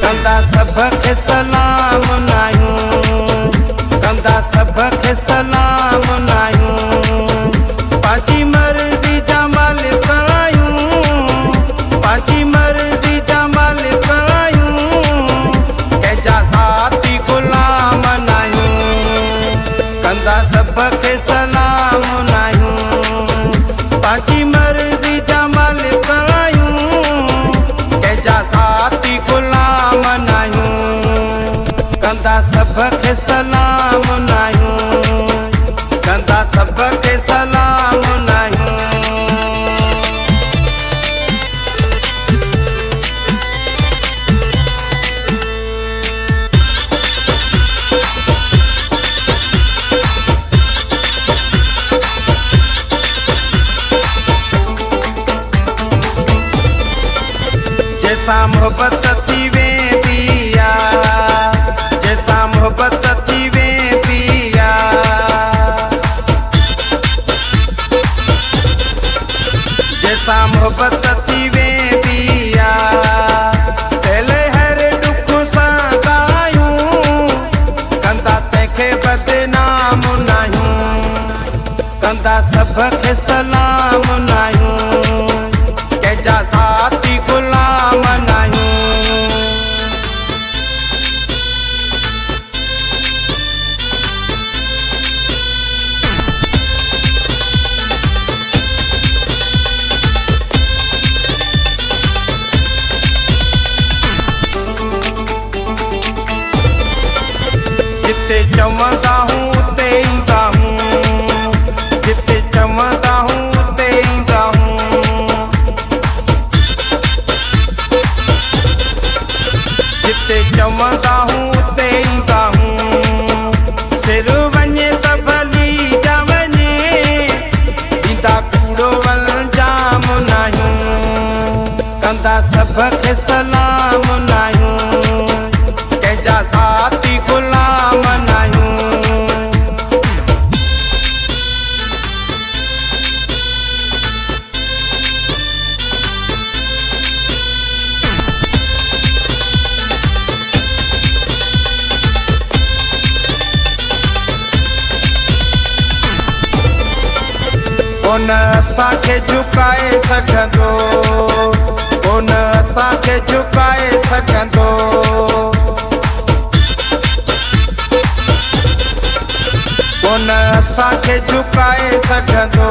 कंदा सबके सलाम नायूं, कंदा सबके सलाम नायूं। पांची मर्जी जा मालिक आयूं, पांची मर्जी जा मालिक आयूं। कंहिंजा साथी गुलाम नायूं, कंदा सबके सलाम नायूं। पांची मर्जी जा मालिक आयूं, कंहिंजा साथी गुलाम नायूं। कंदा सबके सलाम नायूं, कंदा सबके सलाम नायूं। जैसा मोहब्बत थी वेंदी आ, जैसा मोहब्बत थी वेंदी आ। जैसा मोहब्बत थी वेंदी आ, पहले हर दुख सां गायूं। कंदा तंहिंखे बदनाम नायूं, कंदा सबके सलाम नायूं। कंहिंजा साथी गुलाम नायूं। जिते चवंदा हूं उते ईंदा हूं, जिते चवंदा हूं उते ईंदा हूं। जिते चवंदा हूं उते ईंदा हूं। सिर वञे त भली जा वञे, ॾींदा कूड़ो अंजाम नायूं। कंदा सबके सलाम नायूं, कंहिंजा साथी गुलाम नायूं। कोन असांखे झुकाए सघंदो, कोन असांखे झुकाए सघंदो। कोन असांखे झुकाए सघंदो।